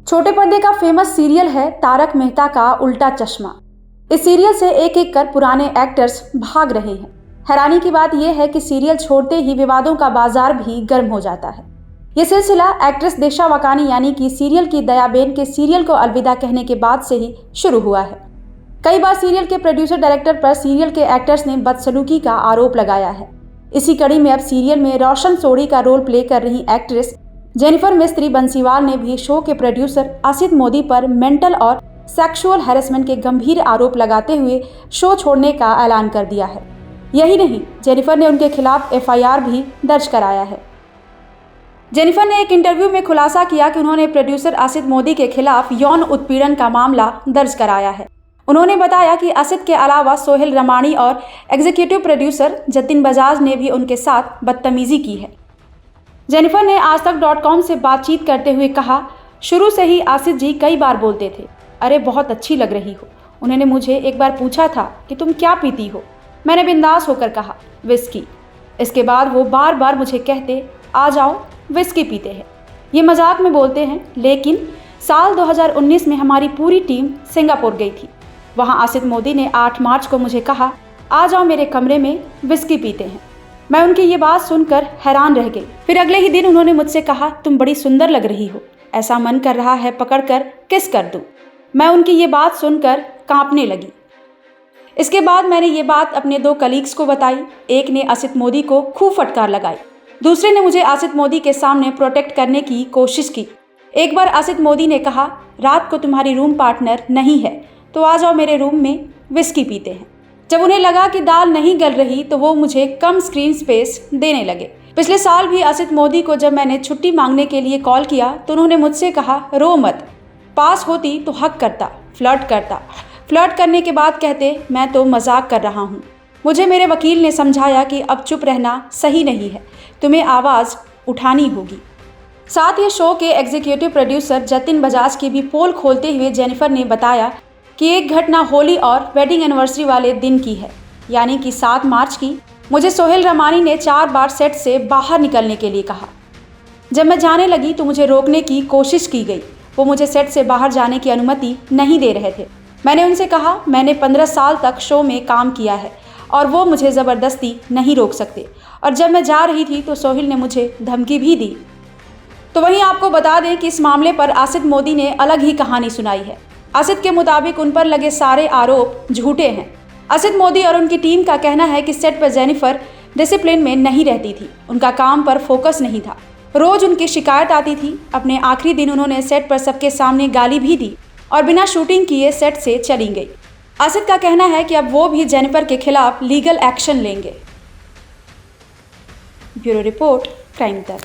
छोटे पर्दे का फेमस सीरियल है तारक मेहता का उल्टा चश्मा। इस सीरियल से एक एक कर पुराने एक्टर्स भाग रहे हैं। हैरानी की बात यह है कि सीरियल छोड़ते ही विवादों का बाजार भी गर्म हो जाता है। ये सिलसिला एक्ट्रेस दिशा वकानी यानी कि सीरियल की दयाबेन के सीरियल को अलविदा कहने के बाद से ही शुरू हुआ है। कई बार सीरियल के प्रोड्यूसर डायरेक्टर पर सीरियल के एक्टर्स ने बदसलूकी का आरोप लगाया है। इसी कड़ी में अब सीरियल में रोशन सोढ़ी का रोल प्ले कर रही एक्ट्रेस जेनिफर मिस्त्री बंसीवाल ने भी शो के प्रोड्यूसर असित मोदी पर मेंटल और सेक्सुअल हैरेसमेंट के गंभीर आरोप लगाते हुए शो छोड़ने का ऐलान कर दिया है। यही नहीं, जेनिफर ने उनके खिलाफ एफआईआर भी दर्ज कराया है। जेनिफर ने एक इंटरव्यू में खुलासा किया कि उन्होंने प्रोड्यूसर असित मोदी के खिलाफ यौन उत्पीड़न का मामला दर्ज कराया है। उन्होंने बताया कि असित के अलावा सोहेल रमाणी और एग्जीक्यूटिव प्रोड्यूसर जतिन बजाज ने भी उनके साथ बदतमीजी की है। जेनिफर ने आजतक.com से बातचीत करते हुए कहा, शुरू से ही असित जी कई बार बोलते थे, अरे बहुत अच्छी लग रही हो। उन्होंने मुझे एक बार पूछा था कि तुम क्या पीती हो। मैंने बिंदास होकर कहा, विस्की। इसके बाद वो बार बार मुझे कहते, आ जाओ विस्की पीते हैं। ये मजाक में बोलते हैं। लेकिन साल 2019 में हमारी पूरी टीम सिंगापुर गई थी। वहाँ असित मोदी ने 8 मार्च को मुझे कहा, आ जाओ मेरे कमरे में विस्की पीते हैं। मैं उनकी ये बात सुनकर हैरान रह गई। फिर अगले ही दिन उन्होंने मुझसे कहा, तुम बड़ी सुंदर लग रही हो, ऐसा मन कर रहा है पकड़कर किस कर दूं। मैं उनकी ये बात सुनकर कांपने लगी। इसके बाद मैंने ये बात अपने 2 कलीग्स को बताई। एक ने असित मोदी को खूब फटकार लगाई, दूसरे ने मुझे असित मोदी के सामने प्रोटेक्ट करने की कोशिश की। एक बार असित मोदी ने कहा, रात को तुम्हारी रूम पार्टनर नहीं है तो आ जाओ मेरे रूम में विस्की पीते हैं। जब उन्हें लगा कि दाल नहीं गल रही तो वो मुझे कम स्क्रीन स्पेस देने लगे। पिछले साल भी असित मोदी को जब मैंने छुट्टी मांगने के लिए कॉल किया तो उन्होंने मुझसे कहा, रो मत, पास होती तो हक करता, फ्लर्ट करता। फ्लर्ट करने के बाद कहते, मैं तो मजाक कर रहा हूँ। मुझे मेरे वकील ने समझाया कि अब चुप रहना सही नहीं है, तुम्हें आवाज़ उठानी होगी। साथ ही शो के एग्जीक्यूटिव प्रोड्यूसर जतिन बजाज की भी पोल खोलते हुए जेनिफर ने बताया कि एक घटना होली और वेडिंग एनिवर्सरी वाले दिन की है, यानी कि 7 मार्च की। मुझे सोहेल रमाणी ने 4 बार सेट से बाहर निकलने के लिए कहा। जब मैं जाने लगी तो मुझे रोकने की कोशिश की गई। वो मुझे सेट से बाहर जाने की अनुमति नहीं दे रहे थे। मैंने उनसे कहा, मैंने 15 साल तक शो में काम किया है और वो मुझे ज़बरदस्ती नहीं रोक सकते। और जब मैं जा रही थी तो सोहेल ने मुझे धमकी भी दी। तो वहीं आपको बता दें कि इस मामले पर असित मोदी ने अलग ही कहानी सुनाई है। असित के मुताबिक उन पर लगे सारे आरोप झूठे हैं। असित मोदी और उनकी टीम का कहना है कि सेट पर जेनिफर डिसिप्लिन में नहीं रहती थी, उनका काम पर फोकस नहीं था, रोज उनकी शिकायत आती थी। अपने आखिरी दिन उन्होंने सेट पर सबके सामने गाली भी दी और बिना शूटिंग किए सेट से चली गई। असित का कहना है कि अब वो भी जेनिफर के खिलाफ लीगल एक्शन लेंगे। ब्यूरो रिपोर्ट, क्राइम तक।